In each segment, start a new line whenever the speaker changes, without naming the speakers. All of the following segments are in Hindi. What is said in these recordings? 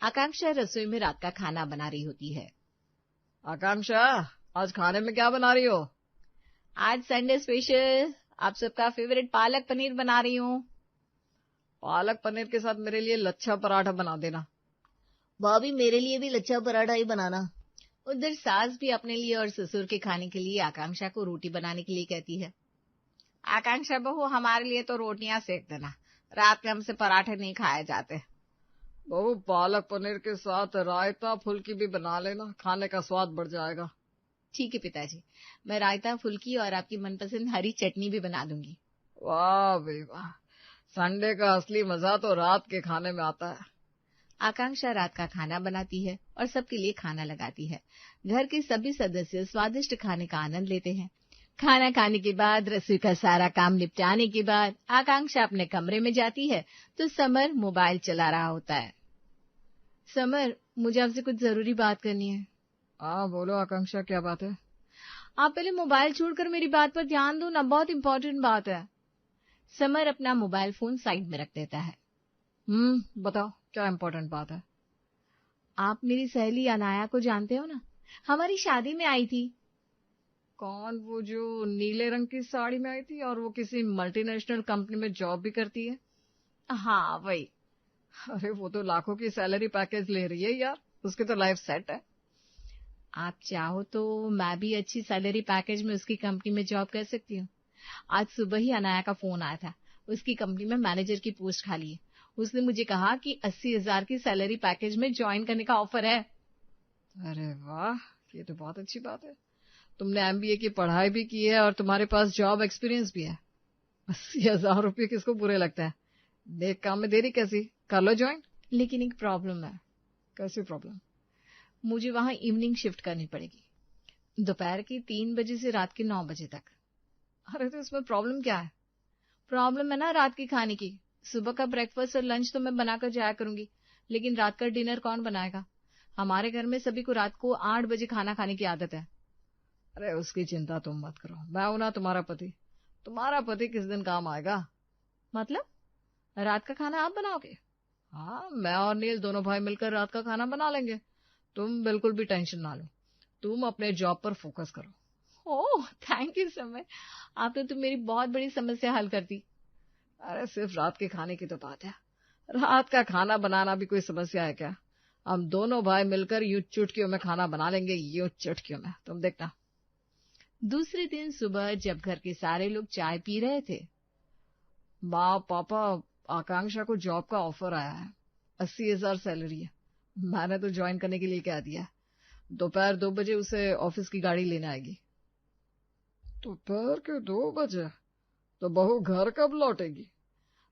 आकांक्षा रसोई में रात का खाना बना रही होती है।
आकांक्षा, आज खाने में क्या बना रही हो?
आज संडे स्पेशल आप सबका फेवरेट पालक पनीर बना रही हूँ।
पालक पनीर के साथ मेरे लिए लच्छा पराठा बना देना।
भाभी मेरे लिए भी लच्छा पराठा ही बनाना।
उधर सास भी अपने लिए और ससुर के खाने के लिए आकांक्षा को रोटी बनाने के लिए कहती है। आकांक्षा बहू, हमारे लिए तो रोटियां सेक देना, रात में हमसे पराठे नहीं खाए जाते।
बहू, पालक पनीर के साथ रायता फुल्की भी बना लेना, खाने का स्वाद बढ़ जाएगा।
ठीक है पिताजी, मैं रायता फुल्की और आपकी मनपसंद हरी चटनी भी बना दूंगी।
वाह बे वाह, संडे का असली मजा तो रात के खाने में आता है।
आकांक्षा रात का खाना बनाती है और सबके लिए खाना लगाती है। घर के सभी सदस्य स्वादिष्ट खाने का आनंद लेते हैं। खाना खाने के बाद, रसोई का सारा काम निपटाने के बाद आकांक्षा अपने कमरे में जाती है तो समर मोबाइल चला रहा होता है। समर, मुझे आपसे कुछ जरूरी बात करनी है।
हाँ बोलो आकांक्षा, क्या बात है?
आप पहले मोबाइल छोड़कर मेरी बात पर ध्यान दो ना, बहुत इंपॉर्टेंट बात है। समर अपना मोबाइल फोन साइड में रख देता है।
बताओ क्या इम्पोर्टेंट बात है?
आप मेरी सहेली अनाया को जानते हो ना, हमारी शादी में आई थी।
कौन? वो जो नीले रंग की साड़ी में आई थी और वो किसी मल्टीनेशनल कंपनी में जॉब भी करती है?
हाँ वही।
अरे वो तो लाखों की सैलरी पैकेज ले रही है यार, उसकी तो लाइफ सेट है।
आप चाहो तो मैं भी अच्छी सैलरी पैकेज में उसकी कंपनी में जॉब कर सकती हूँ। आज सुबह ही अनाया का फोन आया था, उसकी कंपनी में मैनेजर की पोस्ट खाली है। उसने मुझे कहा कि 80,000 की सैलरी पैकेज में ज्वाइन करने का ऑफर है।
अरे वाह, ये तो बहुत अच्छी बात है। तुमने MBA की पढ़ाई भी की है और तुम्हारे पास जॉब एक्सपीरियंस भी है। 80,000 रुपये किसको बुरे लगता है? नेक काम में देरी कैसी, कर लो ज्वाइन।
लेकिन एक प्रॉब्लम है।
कैसी प्रॉब्लम?
मुझे वहां इवनिंग शिफ्ट करनी पड़ेगी, दोपहर की 3 बजे से रात के 9 बजे तक।
अरे तो इसमें प्रॉब्लम क्या है?
प्रॉब्लम है ना रात के खाने की। सुबह का ब्रेकफास्ट और लंच तो मैं बनाकर जाया करूंगी, लेकिन रात का डिनर कौन बनाएगा? हमारे घर में सभी को रात को 8 बजे खाना खाने की आदत है।
अरे उसकी चिंता तुम मत करो, मैं हूं ना तुम्हारा पति। तुम्हारा पति किस दिन काम आएगा?
मतलब रात का खाना आप बनाओगे?
हाँ, मैं और नील दोनों भाई मिलकर रात का खाना बना लेंगे। तुम बिल्कुल भी टेंशन ना लो, तुम अपने जॉब पर फोकस करो।
ओह थैंक यू समर, आपने तो मेरी बहुत बड़ी समस्या हल कर दी।
अरे सिर्फ रात के खाने की तो बात है, रात का खाना बनाना भी कोई समस्या है क्या? हम दोनों भाई मिलकर यूं चुटकियों में खाना बना लेंगे, यूं चुटकियों में, तुम देखना।
दूसरे दिन सुबह जब घर के सारे लोग चाय पी रहे थे।
माँ पापा, आकांक्षा को जॉब का ऑफर आया है, 80,000 सैलरी है। मैंने तो ज्वाइन करने के लिए कह दिया। दोपहर 2 बजे उसे ऑफिस की गाड़ी लेने आएगी। दोपहर के 2 बजे? तो बहू घर कब लौटेगी?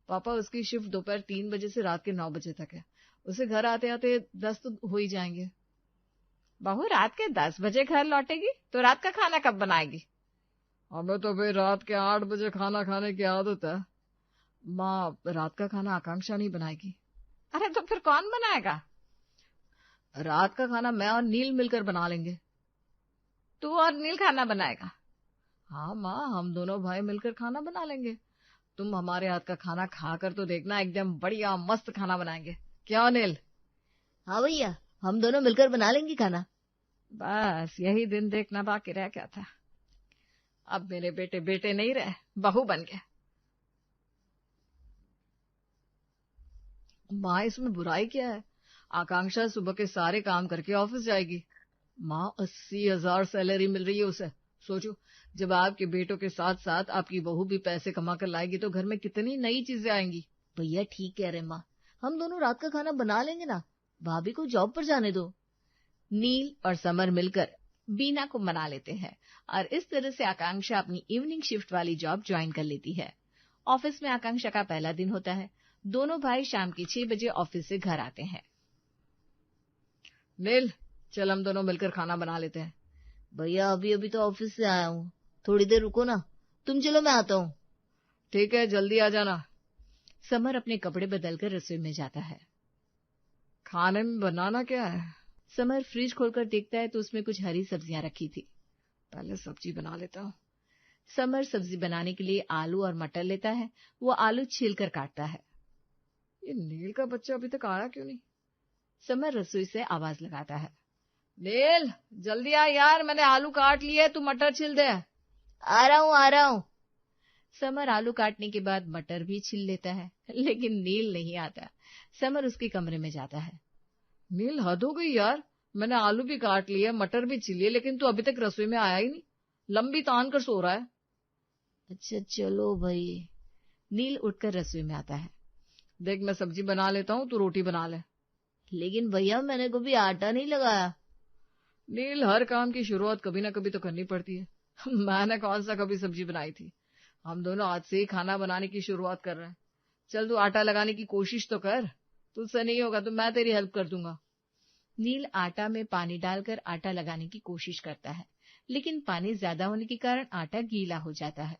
पापा, उसकी शिफ्ट दोपहर 3 बजे से रात के 9 बजे तक है। उसे घर आते आते 10 तो हो ही जाएंगे। बहू रात के 10 बजे घर लौटेगी तो रात का खाना कब बनाएगी?
हमें तो भाई रात के 8 बजे खाना खाने की आदत है। माँ, रात का खाना आकांक्षा नहीं बनाएगी।
अरे तो फिर कौन बनाएगा?
रात का खाना मैं और नील मिलकर बना लेंगे।
तू और नील खाना बनाएगा?
हाँ माँ, हम दोनों भाई मिलकर खाना बना लेंगे। तुम हमारे हाथ का खाना खाकर तो देखना, एकदम बढ़िया मस्त खाना बनाएंगे। क्या नील?
हाँ भैया, हम दोनों मिलकर बना लेंगे खाना।
बस यही दिन देखना बाकी रह गया था। अब मेरे बेटे बेटे नहीं रहे, बहू बन गए। माँ, इसमें बुराई क्या है? आकांक्षा सुबह के सारे काम करके ऑफिस जाएगी। माँ, 80,000 सैलरी मिल रही है उसे। सोचो, जब आपके बेटों के साथ साथ आपकी बहू भी पैसे कमा कर लाएगी तो घर में कितनी नई चीजें आएंगी।
भैया ठीक कह रहे माँ, हम दोनों रात का खाना बना लेंगे ना, भाभी को जॉब पर जाने दो।
नील और समर मिलकर बीना को मना लेते हैं और इस तरह से आकांक्षा अपनी इवनिंग शिफ्ट वाली जॉब ज्वाइन कर लेती है। ऑफिस में आकांक्षा का पहला दिन होता है। दोनों भाई शाम के 6 बजे ऑफिस से घर आते हैं।
नील, चल हम दोनों मिलकर खाना बना लेते हैं।
भैया अभी अभी तो ऑफिस से आया हूँ, थोड़ी देर रुको ना, तुम चलो मैं आता हूँ।
ठीक है, जल्दी आ जाना।
समर अपने कपड़े बदलकर रसोई में जाता है।
खाने में बनाना क्या है?
समर फ्रिज खोलकर देखता है तो उसमें कुछ हरी सब्जियां रखी थी।
पहले सब्जी बना लेता हूँ।
समर सब्जी बनाने के लिए आलू और मटर लेता है। वो आलू छीलकर काटता है।
ये नील का बच्चा अभी तक आया क्यों नहीं?
समर रसोई से आवाज लगाता है।
नील, जल्दी आ यार, मैंने आलू काट लिए, तू मटर छिल दे।
आ रहा हूँ।
समर आलू काटने के बाद मटर भी छिल लेता है, लेकिन नील नहीं आता। समर उसके कमरे में जाता है।
नील, हद हो गई यार, मैंने आलू भी काट लिए, मटर भी छिलिए, लेकिन तू अभी तक रसोई में आया ही नहीं। लंबी तान कर सो रहा है।
अच्छा चलो भाई।
नील उठकर रसोई में आता है।
देख, मैं सब्जी बना लेता हूँ, तू रोटी बना ले।
लेकिन भैया मैंने कभी आटा नहीं लगाया।
नील, हर काम की शुरुआत कभी ना कभी तो करनी पड़ती है। मैंने कौन सा कभी सब्जी बनाई थी। हम दोनों आज से ही खाना बनाने की शुरुआत कर रहे हैं। चल तू आटा लगाने की कोशिश तो कर। तुझसे नहीं होगा तो मैं तेरी हेल्प कर दूंगा।
नील आटा में पानी डालकर आटा लगाने की कोशिश करता है, लेकिन पानी ज्यादा होने के कारण आटा गीला हो जाता है।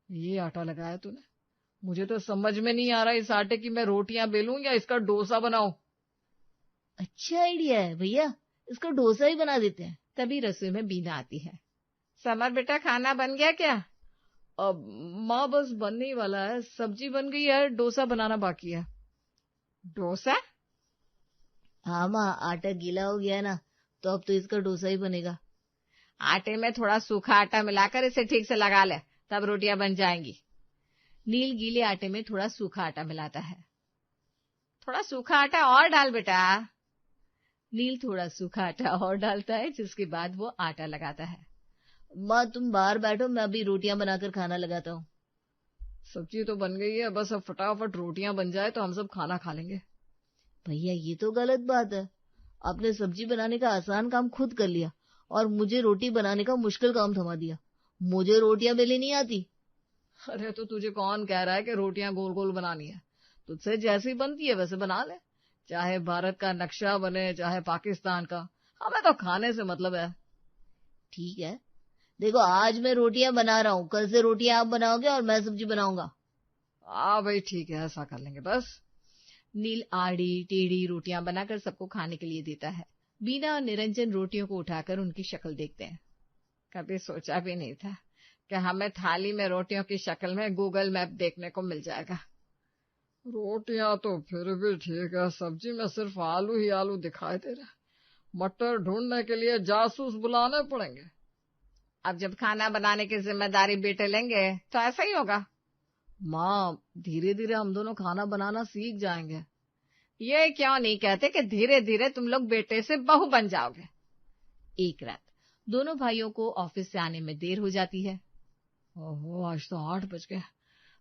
ये आटा लगाया तूने? मुझे तो समझ में नहीं आ रहा इस आटे की मैं रोटियां बेलूं या इसका डोसा बनाऊं।
अच्छा आइडिया है भैया, इसका डोसा ही बना देते हैं।
तभी रसोई में बीना आती है। समर बेटा, खाना बन गया क्या?
अब माँ, बस बनने ही वाला है, सब्जी बन गई है, डोसा बनाना बाकी है।
डोसा?
हाँ माँ, आटा गीला हो गया है ना, तो अब तो इसका डोसा ही बनेगा।
आटे में थोड़ा सूखा आटा मिलाकर इसे ठीक से लगा ले, तब रोटियां बन जाएंगी। नील गीले आटे में थोड़ा सूखा आटा मिलाता है। थोड़ा सूखा आटा और डाल बेटा। नील थोड़ा सूखा आटा और डालता है, जिसके बाद वो आटा लगाता है।
माँ तुम बाहर बैठो, मैं अभी रोटियां बनाकर खाना लगाता हूँ।
सब्जी तो बन गई है, बस अब फटाफट रोटियां बन जाए तो हम सब खाना खा लेंगे।
भैया ये तो गलत बात है, आपने सब्जी बनाने का आसान काम खुद कर लिया और मुझे रोटी बनाने का मुश्किल काम थमा दिया। मुझे रोटियां बेलनी नहीं आती।
अरे तो तुझे कौन कह रहा है कि रोटियां गोल गोल बनानी है? तुझसे जैसी बनती है वैसे बना ले, चाहे भारत का नक्शा बने चाहे पाकिस्तान का, हमें तो खाने से मतलब है।
ठीक है, देखो आज मैं रोटियां बना रहा हूँ, कल से रोटियां आप बनाओगे और मैं सब्जी बनाऊंगा।
हाँ भाई ठीक है, ऐसा कर लेंगे बस।
नील आड़ी टेढ़ी रोटियां बनाकर सबको खाने के लिए देता है। बीना और निरंजन रोटियों को उठाकर उनकी शक्ल देखते हैं। कभी सोचा भी नहीं था कि हमें थाली में रोटियों की शक्ल में गूगल मैप देखने को मिल जाएगा।
रोटियां तो फिर भी ठीक है, सब्जी में सिर्फ आलू ही आलू दिखाई दे रहा है। मटर ढूंढने के लिए जासूस बुलाने पड़ेंगे।
अब जब खाना बनाने की जिम्मेदारी बेटे लेंगे तो ऐसा ही होगा।
माँ, धीरे धीरे हम दोनों खाना बनाना सीख जाएंगे।
ये क्यों नहीं कहते कि धीरे धीरे तुम लोग बेटे से बहू बन जाओगे। एक रात दोनों भाइयों को ऑफिस से आने में देर हो जाती है।
ओहो, आज तो 8 बज गए,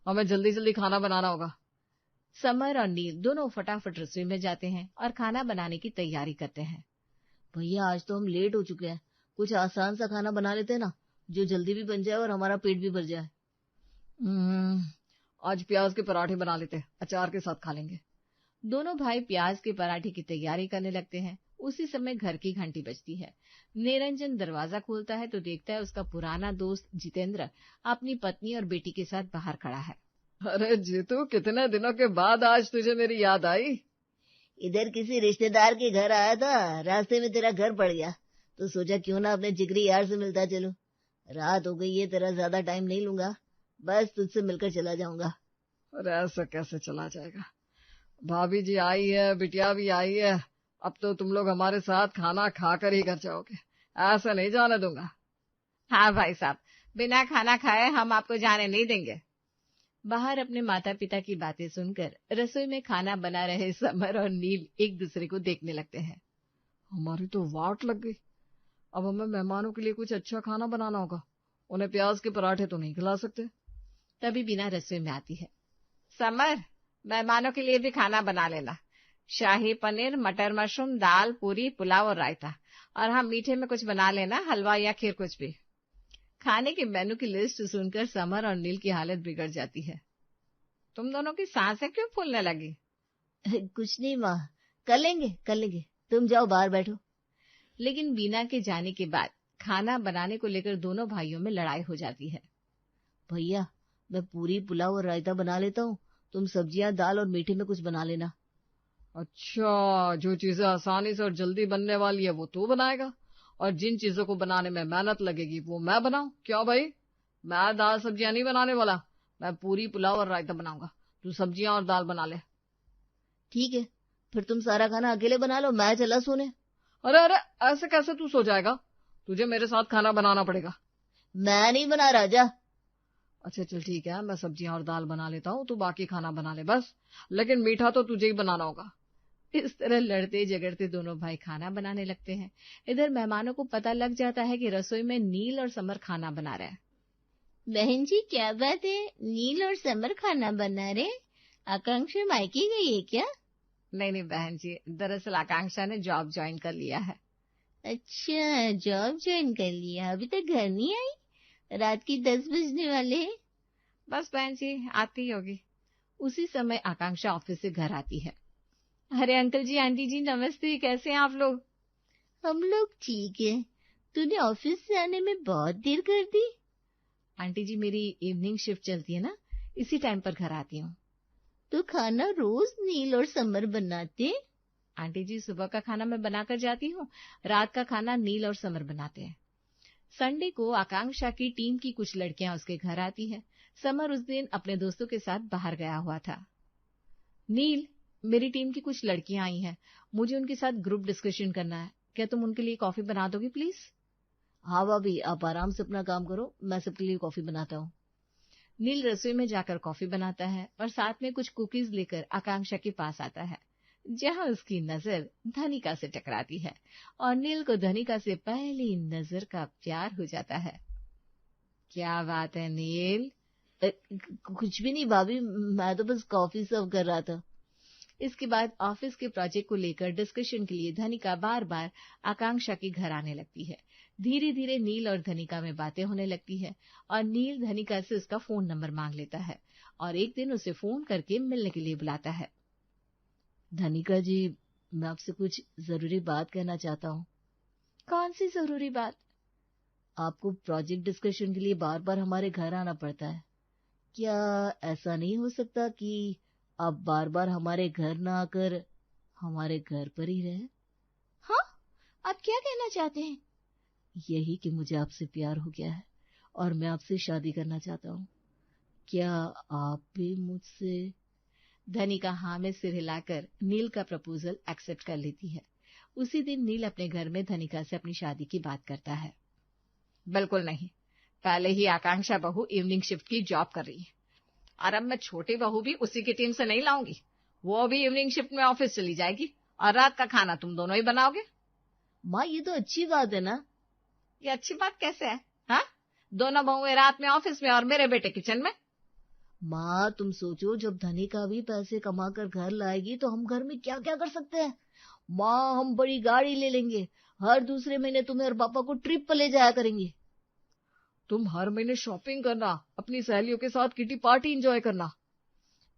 हमें जल्दी जल्दी खाना बनाना होगा।
समर और नील दोनों फटाफट रसोई में जाते हैं और खाना बनाने की तैयारी करते हैं।
भैया आज तो हम लेट हो चुके हैं, कुछ आसान सा खाना बना लेते हैं ना, जो जल्दी भी बन जाए और हमारा पेट भी भर जाए।
आज प्याज के पराठे बना लेते, अचार के साथ खा लेंगे।
दोनों भाई प्याज के पराठे की तैयारी करने लगते हैं। उसी समय घर की घंटी बजती है। निरंजन दरवाजा खोलता है तो देखता है उसका पुराना दोस्त जितेंद्र अपनी पत्नी और बेटी के साथ बाहर खड़ा है।
अरे जीतू, कितने दिनों के बाद आज तुझे मेरी याद आई।
इधर किसी रिश्तेदार के घर आया था, रास्ते में तेरा घर पड़ गया तो सोचा क्यों ना अपने जिगरी यार से मिलता चलो। रात हो गई है, तेरा ज्यादा टाइम नहीं लूंगा, बस तुझसे मिलकर चला जाऊंगा।
अरे ऐसा कैसे चला जाएगा, भाभी जी आई है, बिटिया भी आई है, अब तो तुम लोग हमारे साथ खाना खाकर ही घर जाओगे, ऐसा नहीं जाने दूंगा।
हाँ भाई साहब, बिना खाना खाए हम आपको जाने नहीं देंगे। बाहर अपने माता पिता की बातें सुनकर रसोई में खाना बना रहे समर और नील एक दूसरे को देखने लगते हैं।
हमारी तो वाट लग गई, अब हमें मेहमानों के लिए कुछ अच्छा खाना बनाना होगा, उन्हें प्याज के पराठे तो नहीं खिला सकते।
तभी बिना रसोई में आती है। समर, मेहमानों के लिए भी खाना बना लेना, शाही पनीर, मटर मशरूम, दाल, पूरी, पुलाव और रायता, और हाँ मीठे में कुछ बना लेना, हलवा या खीर कुछ भी। खाने के मेनू की लिस्ट सुनकर समर और नील की हालत बिगड़ जाती है। तुम दोनों की सांसें क्यों फूलने लगी?
कुछ नहीं माँ, कर लेंगे, तुम जाओ बाहर बैठो।
लेकिन बीना के जाने के बाद खाना बनाने को लेकर दोनों भाइयों में लड़ाई हो जाती है।
भैया मैं पूरी, पुलाव और रायता बना लेता हूँ, तुम सब्जियां, दाल और मीठे में कुछ बना लेना।
अच्छा, जो चीजें आसानी से और जल्दी बनने वाली है वो तू बनाएगा, और जिन चीजों को बनाने में मेहनत लगेगी वो मैं बनाऊं? क्यों भाई, मैं दाल सब्जियां नहीं बनाने वाला, मैं पूरी, पुलाव और रायता बनाऊंगा, तू सब्जियां और दाल बना ले।
ठीक है, फिर तुम सारा खाना अकेले बना लो, मैं चला सोने।
अरे अरे, ऐसे कैसे तू सो जाएगा? तुझे मेरे साथ खाना बनाना पड़ेगा।
मैं नहीं बना रहा, जा।
अच्छा चल ठीक है, मैं सब्जियां और दाल बना लेता हूँ, तू बाकी खाना बना ले बस, लेकिन मीठा तो तुझे ही बनाना होगा।
इस तरह लड़ते झगड़ते दोनों भाई खाना बनाने लगते हैं। इधर मेहमानों को पता लग जाता है कि रसोई में नील और समर खाना बना रहे हैं।
बहन जी क्या बात है, नील और समर खाना बना रहे? आकांक्षा मायके गई है क्या?
नहीं बहन जी, दरअसल आकांक्षा ने जॉब ज्वाइन कर लिया है।
अच्छा, जॉब ज्वाइन कर लिया, अभी तक घर नहीं आई? रात की 10 बजने वाले हैं।
बस बहन जी आती होगी। उसी समय आकांक्षा ऑफिस से घर आती है। अरे अंकल जी, आंटी जी नमस्ते, कैसे हैं आप लोग?
हम लोग ठीक है। तूने ऑफिस से आने में बहुत देर कर दी।
आंटी जी मेरी इवनिंग शिफ्ट चलती है ना, इसी टाइम पर घर आती हूँ।
तो खाना रोज नील और समर बनाते?
आंटी जी सुबह का खाना मैं बनाकर जाती हूँ, रात का खाना नील और समर बनाते हैं। संडे को आकांक्षा की टीम की कुछ लड़कियां उसके घर आती हैं। समर उस दिन अपने दोस्तों के साथ बाहर गया हुआ था। नील, मेरी टीम की कुछ लड़कियां आई हैं, मुझे उनके साथ ग्रुप डिस्कशन करना है, क्या तुम उनके लिए कॉफी बना दोगी प्लीज?
हाँ भाभी, आप आराम से अपना काम करो, मैं सबके लिए कॉफी बनाता हूँ।
नील रसोई में जाकर कॉफी बनाता है और साथ में कुछ कुकीज लेकर आकांक्षा के पास आता है, जहां उसकी नजर धनिका से टकराती है और नील को धनिका से पहली नजर का प्यार हो जाता है। क्या बात है नील?
कुछ भी नहीं भाभी, मैं तो बस कॉफी सर्व कर रहा था।
इसके बाद ऑफिस के प्रोजेक्ट को लेकर डिस्कशन के लिए धनिका बार बार आकांक्षा के घर आने लगती है। धीरे धीरे नील और धनिका में बातें होने लगती है और नील धनिका से उसका फोन नंबर मांग लेता है और एक दिन उसे फोन करके मिलने के लिए बुलाता है।
धनिका जी, मैं आपसे कुछ जरूरी बात कहना चाहता हूँ।
कौन सी जरूरी बात?
आपको प्रोजेक्ट डिस्कशन के लिए बार बार हमारे घर आना पड़ता है। क्या ऐसा नहीं हो सकता कि आप बार बार हमारे घर ना आकर हमारे घर पर ही रहे?
हाँ, आप क्या कहना चाहते हैं?
यही कि मुझे आपसे प्यार हो गया है और मैं आपसे शादी करना चाहता हूँ। क्या आप भी मुझसे?
धनिका हाँ में सिर हिलाकर नील का प्रपोजल एक्सेप्ट कर लेती है। उसी दिन नील अपने घर में धनिका से अपनी शादी की बात करता है। बिल्कुल नहीं, पहले ही आकांक्षा बहू इवनिंग शिफ्ट की जॉब कर रही है और अब मैं छोटी बहू भी उसी की टीम से नहीं लाऊंगी। वो भी इवनिंग शिफ्ट में ऑफिस चली जाएगी और रात का खाना तुम दोनों ही बनाओगे।
माँ, ये तो अच्छी बात है ना?
ये अच्छी बात कैसे है? हाँ, दोनों बहुएं रात में ऑफिस में और मेरे बेटे किचन में।
माँ, तुम सोचो, जब धनिका भी पैसे कमा कर घर लाएगी तो हम घर में क्या क्या कर सकते हैं। माँ, हम बड़ी गाड़ी ले लेंगे, हर दूसरे महीने तुम्हें और पापा को ट्रिप पर ले जाया करेंगे।
तुम हर महीने शॉपिंग करना, अपनी सहेलियों के साथ किटी पार्टी एंजॉय करना।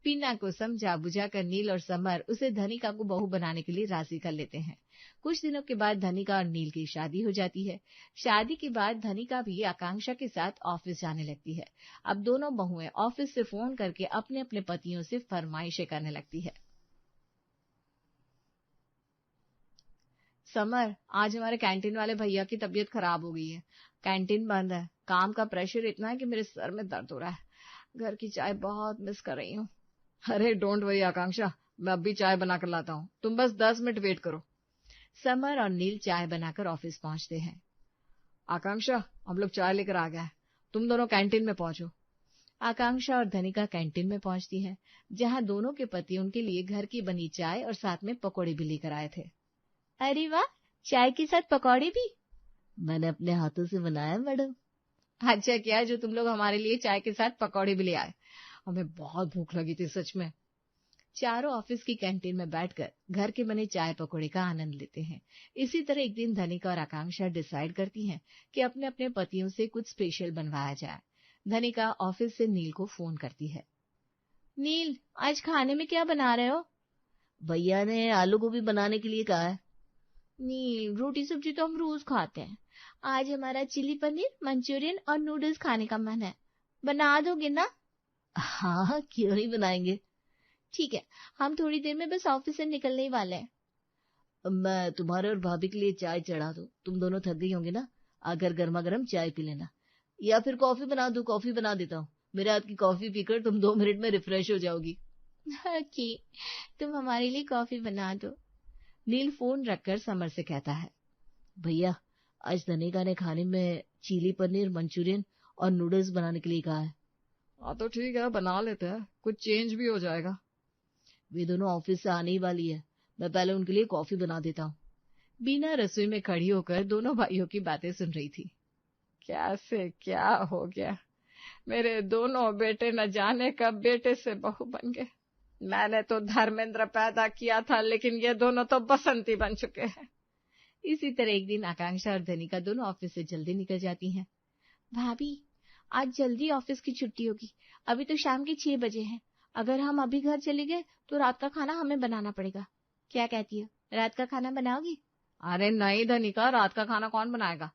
पीना को समझा बुझाकर नील और समर उसे धनिका को बहू बनाने के लिए राजी कर लेते हैं। कुछ दिनों के बाद धनिका और नील की शादी हो जाती है। शादी के बाद धनिका भी आकांक्षा के साथ ऑफिस जाने लगती है। अब दोनों बहुएं ऑफिस से फोन करके अपने अपने पतियों से फरमाइशें करने लगती है। समर, आज हमारे कैंटीन वाले भैया की तबीयत खराब हो गई है, कैंटीन बंद है, काम का प्रेशर इतना है कि मेरे सर में दर्द हो रहा है, घर की चाय बहुत मिस कर रही हूँ।
अरे डोंट वरी आकांक्षा, मैं अभी चाय बनाकर लाता हूँ, तुम बस 10 मिनट वेट करो।
समर और नील चाय बनाकर ऑफिस पहुंचते हैं।
आकांक्षा, हम लोग चाय लेकर आ गए, तुम दोनों कैंटीन में पहुंचो।
आकांक्षा और धनिका कैंटीन में पहुंचती है, जहां दोनों के पति उनके लिए घर की बनी चाय और साथ में पकौड़े भी लेकर आए थे।
अरे वाह, चाय के साथ पकौड़े भी? मैंने अपने हाथों से बनाया मैडम।
अच्छा किया जो तुम लोग हमारे लिए चाय के साथ पकौड़े भी ले आए,
हमें बहुत भूख लगी थी सच में।
चारों ऑफिस की कैंटीन में बैठकर घर के बने चाय पकौड़े का आनंद लेते हैं। इसी तरह एक दिन धनिका और आकांक्षा डिसाइड करती हैं कि अपने अपने पतियों से कुछ स्पेशल बनवाया जाए। धनिका ऑफिस से नील को फोन करती है। नील, आज खाने में क्या बना रहे हो?
भैया ने आलू गोभी बनाने के लिए कहा है।
नील, रोटी सब्जी तो हम रोज खाते हैं, आज हमारा चिली पनीर, मंचूरियन और नूडल्स खाने का मन है, बना दोगे ना?
हाँ, क्यों नहीं बनाएंगे।
ठीक है, हम थोड़ी देर में बस ऑफिस से निकलने ही वाले हैं।
मैं तुम्हारे और भाभी के लिए चाय चढ़ा दूं, तुम दोनों थक गई होंगी ना, आकर गर्मा गर्म चाय पी लेना, या फिर कॉफी बना दूं? कॉफी बना देता हूँ, मेरे हाथ की कॉफी पीकर तुम 2 मिनट में रिफ्रेश हो जाओगी।
ओके, तुम हमारे लिए कॉफी बना दो। नील फोन रखकर समर से कहता है,
भैया आज धनिका ने खाने में चिली पनीर मंचूरियन और नूडल्स बनाने के लिए कहा है।
हाँ तो ठीक है, बना लेते हैं, कुछ चेंज भी हो जाएगा।
वे दोनों ऑफिस से आने ही वाली है, मैं पहले उनके लिए कॉफी बना देता हूँ।
बीना रसोई में खड़ी होकर दोनों भाइयों की बातें सुन रही थी।
क्या से क्या हो गया, मेरे दोनों बेटे न जाने कब बेटे से बहू बन गए। मैंने तो धर्मेंद्र पैदा किया था, लेकिन ये दोनों तो बसंती बन चुके हैं।
इसी तरह एक दिन आकांक्षा और धनिका दोनों ऑफिस से जल्दी निकल जाती हैं। भाभी, आज जल्दी ऑफिस की छुट्टी होगी, अभी तो शाम के 6 बजे हैं। अगर हम अभी घर चले गए तो रात का खाना हमें बनाना पड़ेगा। क्या कहती हो, रात का खाना बनाओगी?
अरे नहीं धनिका, रात का खाना कौन बनाएगा?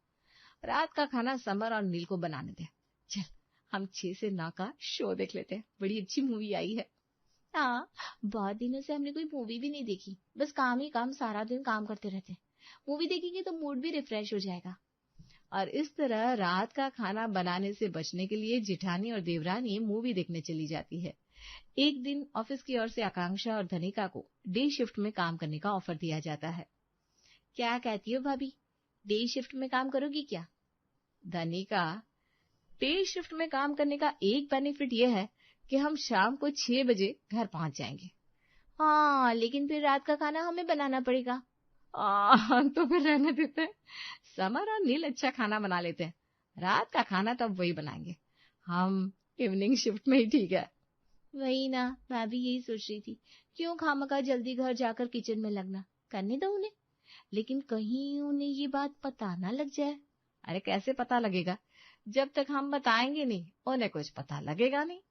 रात का खाना समर और नील को बनाने दे। चल, हम 6 से 9 का शो देख लेते हैं, बड़ी अच्छी मूवी आई है। हाँ, बहुत दिनों से हमने कोई मूवी भी नहीं देखी, बस काम ही काम, सारा दिन काम करते रहते हैं। मूवी देखेंगे तो मूड भी रिफ्रेश हो जाएगा। और इस तरह रात का खाना बनाने से बचने के लिए जिठानी और देवरानी मूवी देखने चली जाती है। एक दिन ऑफिस की ओर से आकांक्षा और धनिका को डे शिफ्ट में काम करने का ऑफर दिया जाता है। क्या कहती हो भाभी, डे शिफ्ट में काम करोगी क्या? धनिका, डे शिफ्ट में काम करने का एक बेनिफिट यह है कि हम शाम को 6 बजे घर पहुंच जाएंगे। हाँ, लेकिन फिर रात का खाना हमें बनाना पड़ेगा।
तो फिर रहने देते हैं,
समर और नील अच्छा खाना बना लेते हैं, रात का खाना तो अब वही बनाएंगे। हम इवनिंग शिफ्ट में ही ठीक है। वही ना, मैं भी यही सोच रही थी, क्यों खामखा जल्दी घर जाकर किचन में लगना, करने दो उन्हें। लेकिन कहीं उन्हें ये बात पता ना लग जाए।
अरे कैसे पता लगेगा, जब तक हम बताएंगे नहीं उन्हें कुछ पता लगेगा नहीं।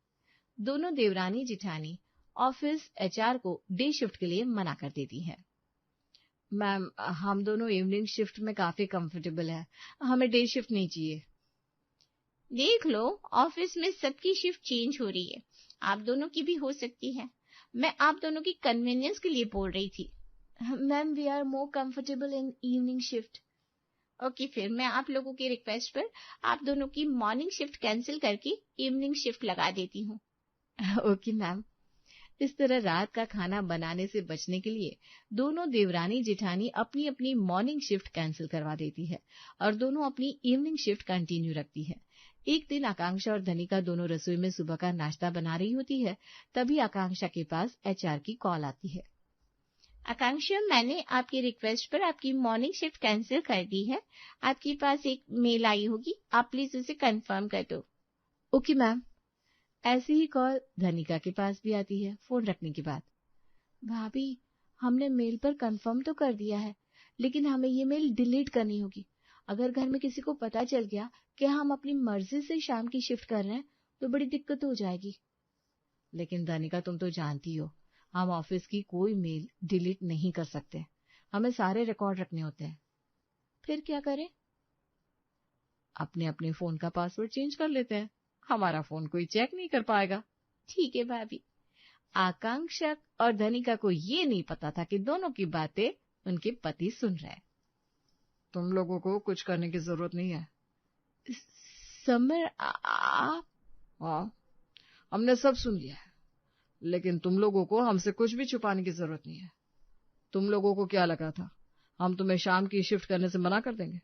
दोनों देवरानी जिठानी ऑफिस एचआर को डे शिफ्ट के लिए मना कर देती है।
मैम, हम दोनों इवनिंग शिफ्ट में काफी कंफर्टेबल है, हमें डे शिफ्ट नहीं चाहिए।
देख लो, ऑफिस में सबकी शिफ्ट चेंज हो रही है, आप दोनों की भी हो सकती है। मैं आप दोनों की कन्वीनियंस के लिए बोल रही थी। Ma'am, we are more comfortable in evening shift. Okay, फिर मैं आप लोगों की रिक्वेस्ट पर आप दोनों की मॉर्निंग शिफ्ट कैंसिल करके इवनिंग शिफ्ट लगा देती हूँ। Okay ma'am. इस तरह रात का खाना बनाने से बचने के लिए दोनों देवरानी जिठानी अपनी अपनी मॉर्निंग शिफ्ट कैंसिल करवा देती है और दोनों अपनी इवनिंग शिफ्ट कंटिन्यू रखती है। एक दिन आकांक्षा और धनिका दोनों रसोई में सुबह का नाश्ता बना रही होती है, तभी आकांक्षा के पास एचआर की कॉल आती है। आकांक्षा, मैंने आपकी रिक्वेस्ट पर आपकी मॉर्निंग शिफ्ट कैंसिल कर दी है। आपके पास एक मेल आई होगी, आप प्लीज उसे कंफर्म कर दो। Okay ma'am. ऐसी ही कॉल धनिका के पास भी आती है फोन रखने के बाद। भाभी, हमने मेल पर कंफर्म तो कर दिया है, लेकिन हमें ये मेल डिलीट करनी होगी। अगर घर में किसी को पता चल गया कि हम अपनी मर्जी से शाम की शिफ्ट कर रहे हैं तो बड़ी दिक्कत हो जाएगी।
लेकिन धनिका, तुम तो जानती हो, हम ऑफिस की कोई मेल डिलीट नहीं कर सकते, हमें सारे रिकॉर्ड रखने होते हैं।
फिर क्या करें?
अपने अपने फोन का पासवर्ड चेंज कर लेते हैं, हमारा फोन कोई चेक नहीं कर पाएगा।
ठीक है भाभी। आकांक्षा और धनिका को ये नहीं पता था कि दोनों की बातें उनके पति सुन रहे हैं।
तुम लोगों को कुछ करने की जरूरत नहीं है।
समर, आप?
हाँ, हमने सब सुन लिया है, लेकिन तुम लोगों को हमसे कुछ भी छुपाने की जरूरत नहीं है। तुम लोगों को क्या लगा था हम तुम्हें शाम की शिफ्ट करने से मना कर देंगे?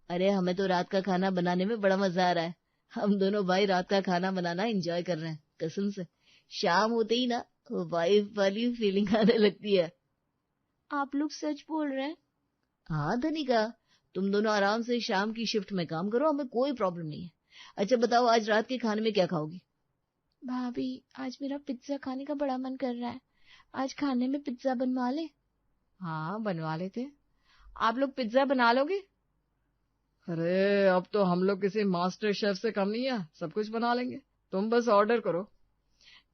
अरे हमें तो रात का खाना बनाने में बड़ा मजा आ रहा है। हम दोनों भाई रात का खाना बनाना एंजॉय कर रहे हैं, कसम से। शाम होते ही ना वाइफ वाली फीलिंग आने लगती है।
आप लोग सच बोल रहे हैं?
हाँ धनिका, तुम दोनों आराम से शाम की शिफ्ट में काम करो, हमें कोई प्रॉब्लम नहीं है। अच्छा बताओ, आज रात के खाने में क्या खाओगी?
भाभी, आज मेरा पिज्जा खाने का बड़ा मन कर रहा है, आज खाने में पिज्जा बनवा ले।
हाँ, बनवा लेते हैं। आप लोग पिज्जा बना लोगे? अरे अब तो हम लोग किसी मास्टर शेफ से कम नहीं है, सब कुछ बना लेंगे, तुम बस ऑर्डर करो।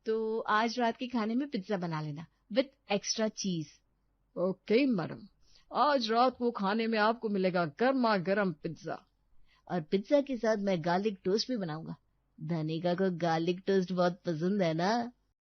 तो आज रात के खाने में पिज्जा बना लेना विथ एक्स्ट्रा चीज।
ओके मैडम, आज रात को खाने में आपको मिलेगा गर्मा गर्म पिज्जा।
और पिज्जा के साथ मैं गार्लिक टोस्ट भी बनाऊंगा। धनिका को गार्लिक टोस्ट बहुत पसंद है ना।